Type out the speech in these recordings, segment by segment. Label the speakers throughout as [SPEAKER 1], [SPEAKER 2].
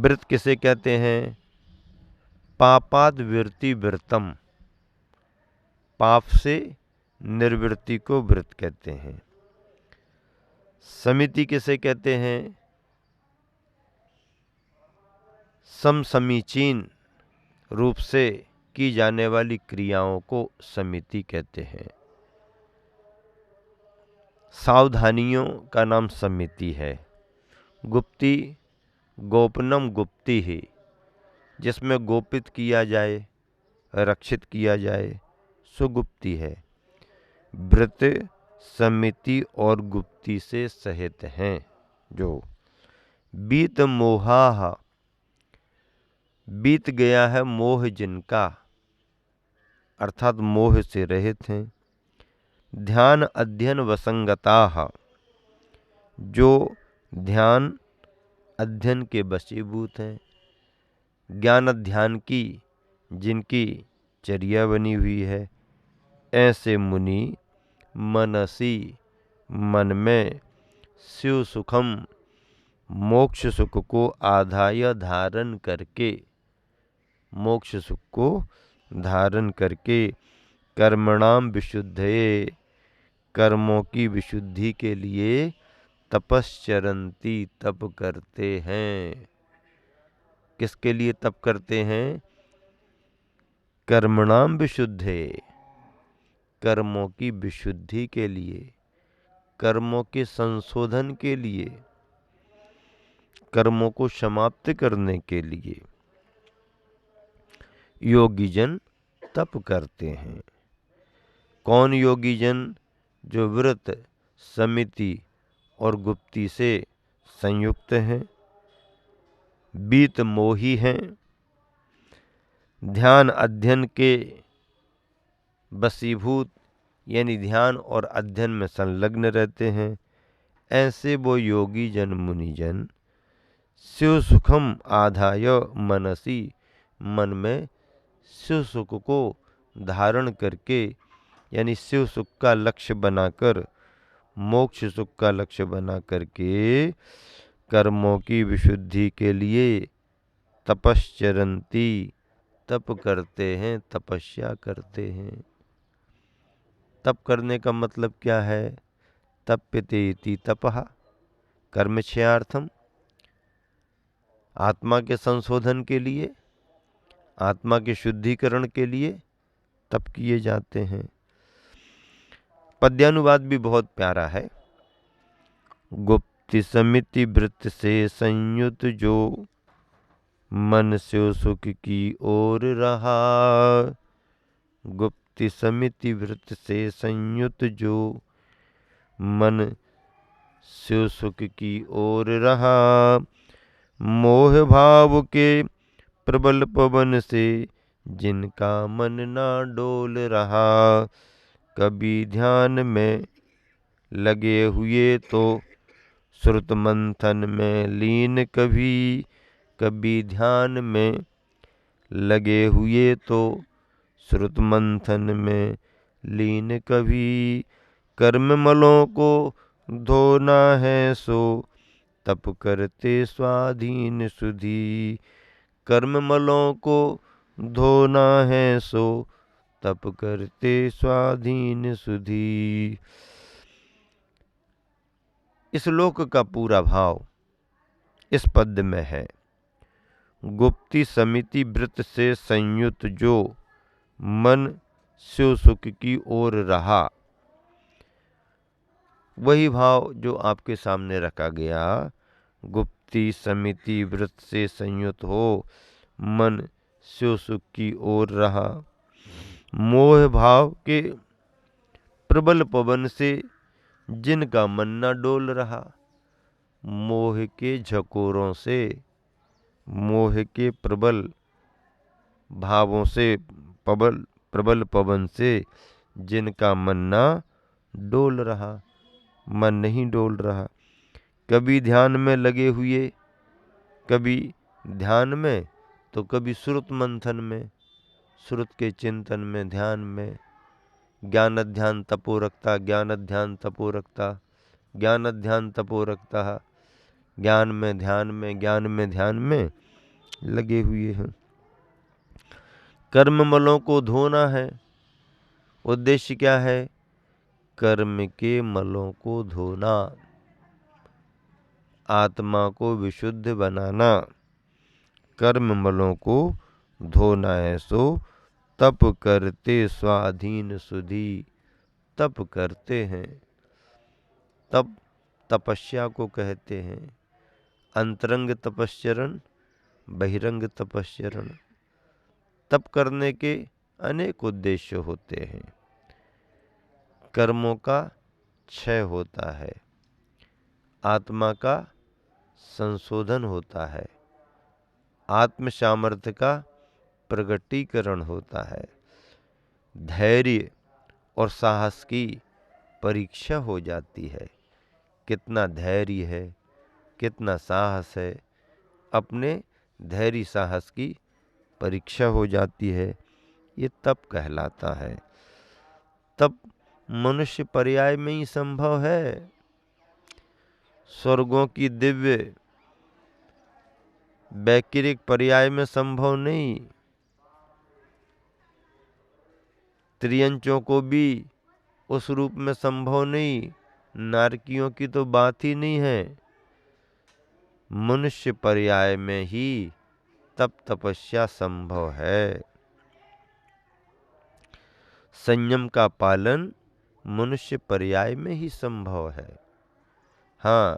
[SPEAKER 1] व्रत किसे कहते हैं? पापाद विरति व्रतम, पाप से निर्वृत्ति को व्रत कहते हैं। समिति किसे कहते हैं? समसमीचीन रूप से की जाने वाली क्रियाओं को समिति कहते हैं। सावधानियों का नाम समिति है। गुप्ती गोपनम गुप्ती ही, जिसमें गोपित किया जाए, रक्षित किया जाए, सुगुप्ती है। व्रत समिति और गुप्ती से सहित हैं। जो बीत मोहा, बीत गया है मोह जिनका, अर्थात मोह से रहित हैं। ध्यान अध्ययन वसंगता, जो ध्यान अध्ययन के वशीभूत हैं। ज्ञान ध्यान की जिनकी चर्या बनी हुई है, ऐसे मुनि मनसी, मन में, शिव सुखम, मोक्ष सुख को आधाय धारण करके, मोक्ष सुख को धारण करके, कर्मणाम विशुद्धये, कर्मों की विशुद्धि के लिए, तपश्चरंती, तप करते हैं। किसके लिए तप करते हैं? कर्मणाम विशुद्धये, कर्मों की विशुद्धि के लिए, कर्मों के संशोधन के लिए, कर्मों को समाप्त करने के लिए योगीजन तप करते हैं। कौन योगीजन? जो व्रत समिति और गुप्ती से संयुक्त हैं, बीत मोही हैं, ध्यान अध्ययन के वशीभूत यानी ध्यान और अध्ययन में संलग्न रहते हैं। ऐसे वो योगी जन मुनिजन शिव सुखम आधाय मनसी, मन में शिव सुख को धारण करके, यानी शिव सुख का लक्ष्य बनाकर, मोक्ष सुख का लक्ष्य बना करके, कर्मों की विशुद्धि के लिए तपश्चरंती, तप करते हैं, तपस्या करते हैं। तप करने का मतलब क्या है? तप्यते इति तपः कर्मक्षयार्थम, आत्मा के संशोधन के लिए, आत्मा के शुद्धिकरण के लिए तप किए जाते हैं। पद्यानुवाद भी बहुत प्यारा है। गुप्ति समिति वृत्त से संयुत, जो मन से सुख की ओर रहा। गुप्ति समिति वृत्त से संयुत, जो मन से सुख की ओर रहा। मोह भाव के प्रबल पवन से जिनका मन ना डोल रहा। कभी ध्यान में लगे हुए तो श्रुत मंथन में लीन, कभी कभी ध्यान में लगे हुए तो श्रुत मंथन में लीन, कभी कर्म मलों को धोना है सो तप करते स्वाधीन सुधी। कर्म मलों को धोना है सो तप करते स्वाधीन सुधी। इस श्लोक का पूरा भाव इस पद में है। गुप्ति समिति वृत्त से संयुक्त, जो मन शिव सुख की ओर रहा, वही भाव जो आपके सामने रखा गया। गुप्ति समिति वृत्त से संयुक्त हो, मन शिव सुख की ओर रहा। मोह भाव के प्रबल पवन से जिनका मन न डोल रहा। मोह के झकोरों से, मोह के प्रबल भावों से, प्रबल पवन से जिनका मन न डोल रहा, मन नहीं डोल रहा। कभी ध्यान में लगे हुए, कभी ध्यान में तो कभी श्रुत मंथन में, श्रुत के चिंतन में, ध्यान में। ज्ञान ध्यान तपो रखता, ज्ञान ध्यान तपो रखता, ज्ञान ध्यान तपो रखता। ज्ञान में ध्यान में, ज्ञान में ध्यान में लगे हुए हैं। कर्म मलों को धोना है। उद्देश्य क्या है? कर्म के मलों को धोना, आत्मा को विशुद्ध बनाना, कर्म मलों को धोना है। सो तप करते स्वाधीन सुधी, तप करते हैं। तप तपस्या को कहते हैं। अंतरंग तपस्चरण, बहिरंग तपस्चरण। तप करने के अनेक उद्देश्य होते हैं। कर्मों का क्षय होता है, आत्मा का संशोधन होता है, आत्म सामर्थ्य का प्रगटीकरण होता है, धैर्य और साहस की परीक्षा हो जाती है। कितना धैर्य है, कितना साहस है, अपने धैर्य साहस की परीक्षा हो जाती है। ये तप कहलाता है। तप मनुष्य पर्याय में ही संभव है, स्वर्गों की दिव्य वैकिरिक पर्याय में संभव नहीं। त्रियंचों को भी उस रूप में संभव नहीं, नारकियों की तो बात ही नहीं है। मनुष्य पर्याय में ही तप तपस्या संभव है। संयम का पालन मनुष्य पर्याय में ही संभव है। हाँ,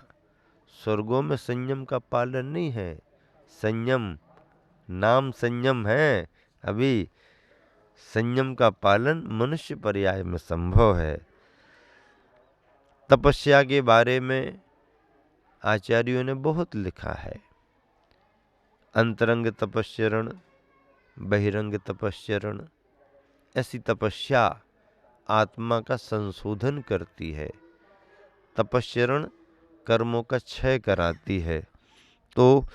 [SPEAKER 1] स्वर्गों में संयम का पालन नहीं है। संयम नाम संयम है, अभी संयम का पालन मनुष्य पर्याय में संभव है। तपस्या के बारे में आचार्यों ने बहुत लिखा है। अंतरंग तपस्चरण, बहिरंग तपस्चरण। ऐसी तपस्या आत्मा का संशोधन करती है। तपस्चरण कर्मों का क्षय कराती है। तो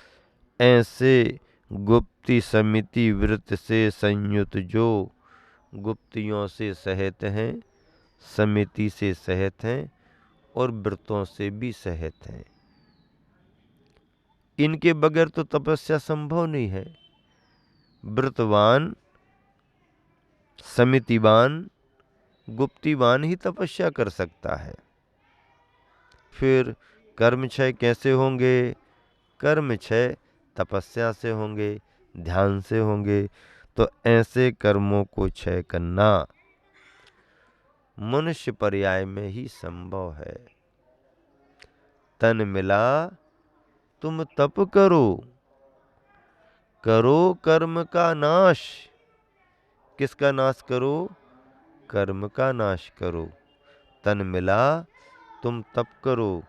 [SPEAKER 1] ऐसे गुप्ती समिति व्रत से संयुत जो गुप्तियों से सहित हैं, समिति से सहित हैं और व्रतों से भी सहित हैं, इनके बगैर तो तपस्या संभव नहीं है। व्रतवान, समितिवान, गुप्तिवान ही तपस्या कर सकता है। फिर कर्म क्षय कैसे होंगे? कर्म क्षय तपस्या से होंगे, ध्यान से होंगे। तो ऐसे कर्मों को क्षय करना मनुष्य पर्याय में ही संभव है। तन मिला तुम तप करो, करो कर्म का नाश। किसका नाश करो? कर्म का नाश करो। तन मिला तुम तप करो,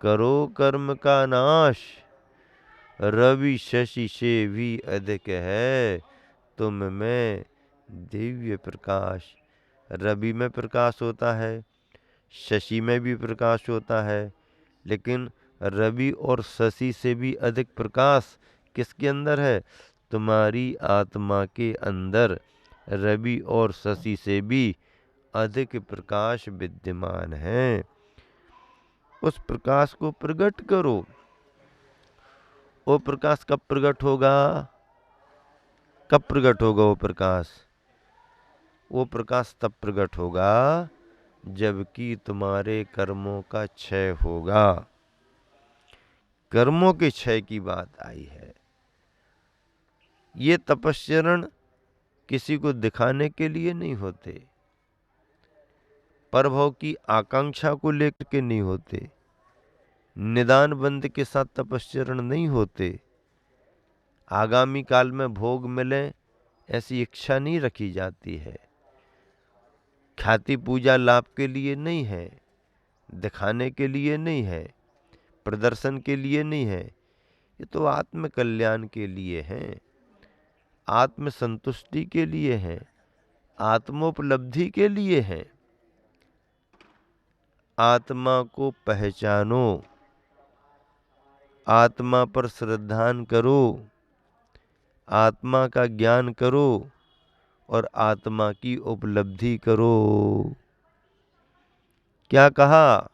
[SPEAKER 1] करो कर्म का नाश। रवि शशि से भी अधिक है तुम में दिव्य प्रकाश। रवि में प्रकाश होता है, शशि में भी प्रकाश होता है, लेकिन रवि और शशि से भी अधिक प्रकाश किसके अंदर है? तुम्हारी आत्मा के अंदर रवि और शशि से भी अधिक प्रकाश विद्यमान है। उस प्रकाश को प्रकट करो। वो प्रकाश कब प्रकट होगा? कब प्रकट होगा वो प्रकाश? वो प्रकाश तब प्रकट होगा जबकि तुम्हारे कर्मों का क्षय होगा। कर्मों के क्षय की बात आई है। ये तपस्चरण किसी को दिखाने के लिए नहीं होते, परभव की आकांक्षा को लेकर के नहीं होते, निदान बंद के साथ तपस्चरण नहीं होते, आगामी काल में भोग मिले ऐसी इच्छा नहीं रखी जाती है, ख्याति पूजा लाभ के लिए नहीं है, दिखाने के लिए नहीं है, प्रदर्शन के लिए नहीं है। ये तो आत्म कल्याण के लिए है, आत्म संतुष्टि के लिए है, आत्मोपलब्धि के लिए है। आत्मा को पहचानो, आत्मा पर श्रद्धान करो, आत्मा का ज्ञान करो और आत्मा की उपलब्धि करो। क्या कहा?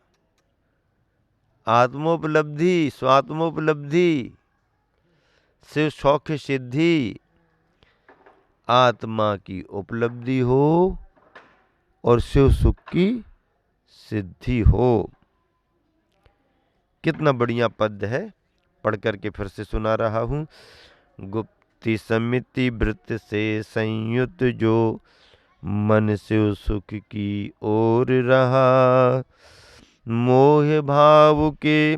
[SPEAKER 1] आत्मोपलब्धि, स्वात्मोपलब्धि। शिव सौख्य सिद्धि आत्मा की उपलब्धि हो और शिव सुख की सिद्धि हो। कितना बढ़िया पद है, पढ़ करके फिर से सुना रहा हूं। गुप्ति समिति वृत्त से संयुक्त जो मन शिव सुख की ओर रहा, मोह भाव के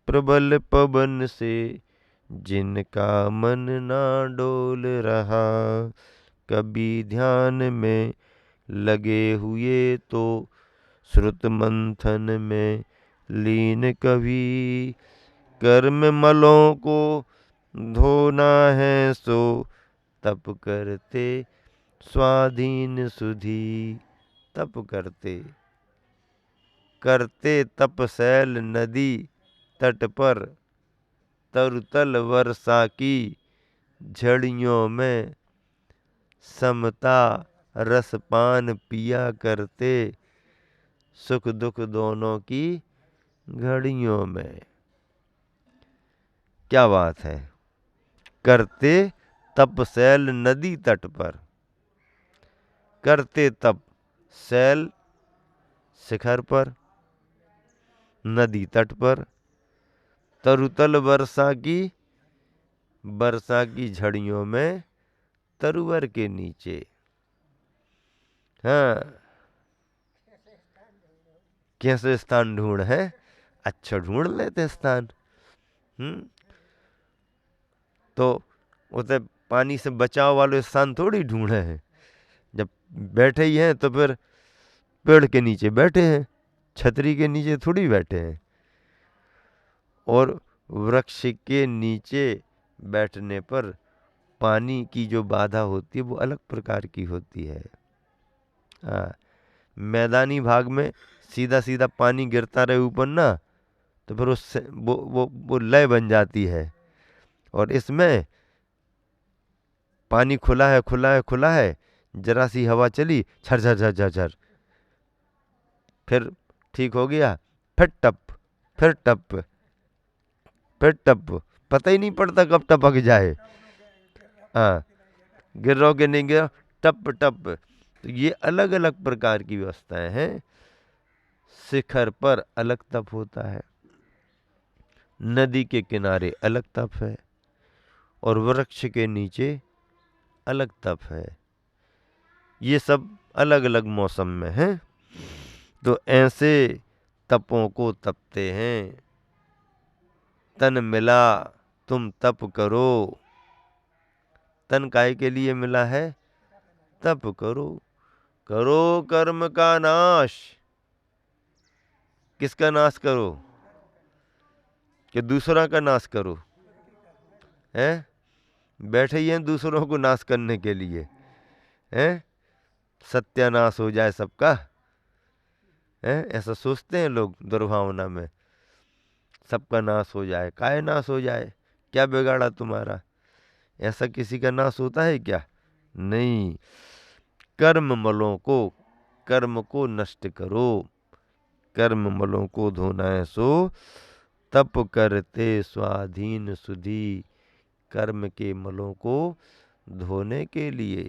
[SPEAKER 1] प्रबल पवन से जिनका मन ना डोल रहा, कभी ध्यान में लगे हुए तो श्रुत मंथन में लीन, कभी कर्म मलों को धोना है सो तप करते स्वाधीन सुधी। तप करते करते तपशैल नदी तट पर, तरुतल वर्षा की झड़ियों में समता रसपान पिया करते, सुख दुख दोनों की घड़ियों में। क्या बात है। करते तपशैल नदी तट पर, करते तप शैल शिखर पर, नदी तट पर, तरुतल वर्षा की झड़ियों में, तरुवर के नीचे। हाँ, कैसे स्थान ढूंढ है, अच्छा ढूंढ लेते स्थान। तो उसे पानी से बचाव वाले स्थान थोड़ी ढूंढे हैं। जब बैठे ही हैं तो फिर पेड़ के नीचे बैठे हैं, छतरी के नीचे थोड़ी बैठे हैं। और वृक्ष के नीचे बैठने पर पानी की जो बाधा होती है वो अलग प्रकार की होती है। मैदानी भाग में सीधा सीधा पानी गिरता रहे ऊपर ना, तो फिर उससे वो लय बन जाती है। और इसमें पानी खुला है खुला है खुला है, जरा सी हवा चली झर झर झर झर झर, फिर ठीक हो गया, फिर टप फिर टप फिर टप, पता ही नहीं पड़ता कब टपक जाए। हाँ, गिर रहो कि नहीं गिर, टप टप। तो ये अलग अलग प्रकार की व्यवस्थाएं हैं। शिखर पर अलग तप होता है, नदी के किनारे अलग तप है, और वृक्ष के नीचे अलग तप है। ये सब अलग अलग मौसम में है। तो ऐसे तपों को तपते हैं। तन मिला तुम तप करो, तन काय के लिए मिला है, तप करो। करो कर्म का नाश। किसका नाश करो, कि दूसरा का नाश करो। हैं, बैठे ही हैं दूसरों को नाश करने के लिए। हैं, सत्यानाश हो जाए सबका। हैं, ऐसा सोचते हैं लोग दुर्भावना में, सबका नाश हो जाए। काय नाश हो जाए, क्या बिगाड़ा तुम्हारा। ऐसा किसी का नाश होता है क्या, नहीं। कर्म मलों को, कर्म को नष्ट करो, कर्म मलों को धोना है सो तप करते स्वाधीन सुधी। कर्म के मलों को धोने के लिए,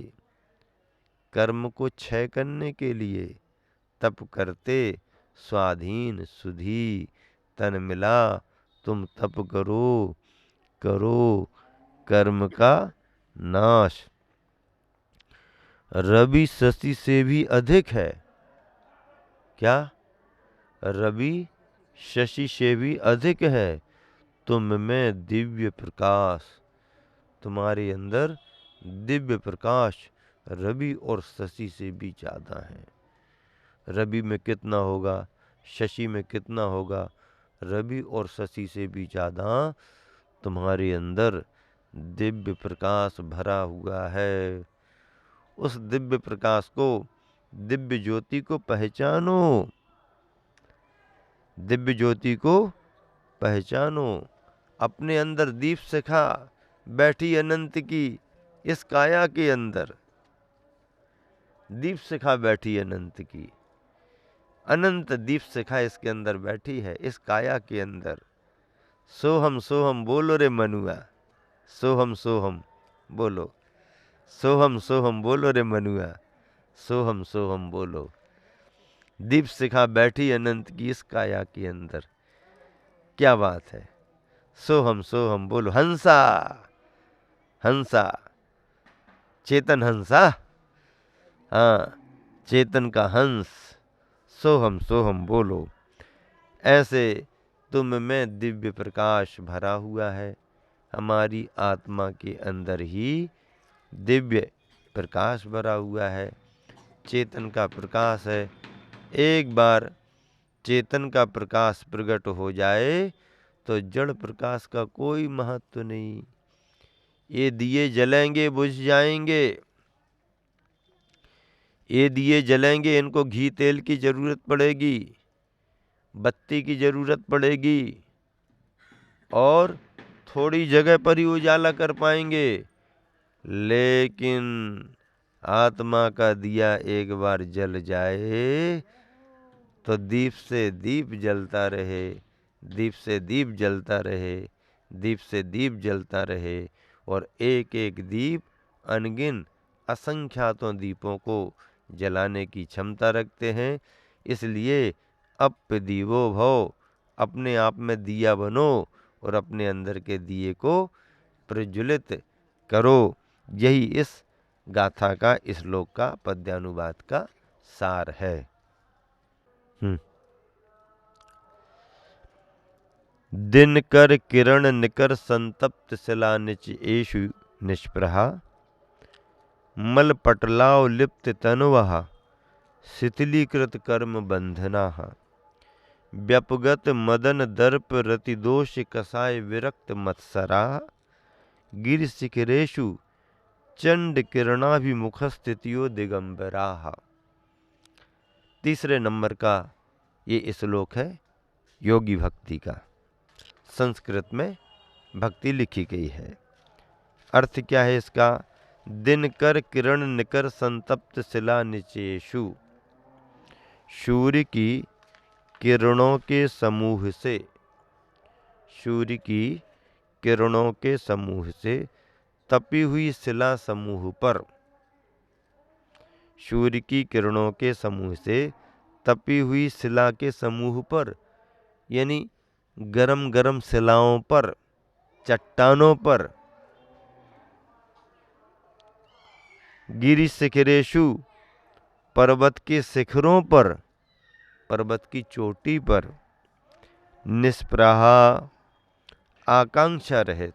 [SPEAKER 1] कर्म को क्षय करने के लिए तप करते स्वाधीन सुधी। तन मिला तुम तप करो, करो कर्म का नाश। रवि शशि से भी अधिक है। क्या, रवि शशि से भी अधिक है तुम में दिव्य प्रकाश। तुम्हारे अंदर दिव्य प्रकाश रवि और शशि से भी ज्यादा है। रवि में कितना होगा, शशि में कितना होगा, रवि और शशि से भी ज्यादा तुम्हारे अंदर दिव्य प्रकाश भरा हुआ है। उस दिव्य प्रकाश को, दिव्य ज्योति को पहचानो, दिव्य ज्योति को पहचानो। अपने अंदर दीप शिखा बैठी अनंत की, इस काया के अंदर दीप शिखा बैठी अनंत की, अनंत दीप शिखा इसके अंदर बैठी है, इस काया के अंदर। सोहम सोहम बोलो रे मनुआ। सोहम सोहम बोलो, सोहम सोहम बोलो रे मनुआ, सोहम सोहम बोलो। दीप शिखा बैठी अनंत की इस काया के अंदर, क्या बात है। सोहम सोहम बोलो, हंसा हंसा, चेतन हंसा, हाँ चेतन का हंस, सोहम सोहम बोलो। ऐसे तुम में दिव्य प्रकाश भरा हुआ है, हमारी आत्मा के अंदर ही दिव्य प्रकाश भरा हुआ है, चेतन का प्रकाश है। एक बार चेतन का प्रकाश प्रकट हो जाए तो जड़ प्रकाश का कोई महत्व नहीं। ये दिए जलेंगे बुझ जाएंगे, ये दिए जलेंगे, इनको घी तेल की जरूरत पड़ेगी, बत्ती की जरूरत पड़ेगी, और थोड़ी जगह पर ही उजाला कर पाएंगे। लेकिन आत्मा का दिया एक बार जल जाए तो दीप से दीप जलता रहे, दीप से दीप जलता रहे, दीप से दीप जलता रहे, और एक एक दीप अनगिन असंख्यातों दीपों को जलाने की क्षमता रखते हैं। इसलिए अप दीवो भव, अपने आप में दिया बनो और अपने अंदर के दिए को प्रज्वलित करो। यही इस गाथा का, इस श्लोक का पद्यानुवाद का सार है। दिन कर किरण निकर संतप्त शिला निच एषु निष्प्रहा, मल पटलाव लिप्त तनुवहा, शिथिलीकृत कर्म बंधनाः, व्यपगत मदन दर्प रति दोष कसाय विरक्त मत्सरा, गिरि शिखरेषु चंड किरणाभिमुख स्थितियो दिगंबराः। तीसरे नंबर का ये श्लोक है योगी भक्ति का, संस्कृत में भक्ति लिखी गई है। अर्थ क्या है इसका? दिन कर किरण निकर संतप्त शिला निचेषु, सूर्य की किरणों के समूह से, सूर्य की किरणों के समूह से तपी हुई शिला समूह पर, सूर्य की किरणों के समूह से तपी हुई शिला के समूह पर, यानी गरम गरम शिलाओं पर, चट्टानों पर, गिरि शिखरेषु, पर्वत के शिखरों पर, पर्वत की चोटी पर, निष्प्रहा, आकांक्षा रहित,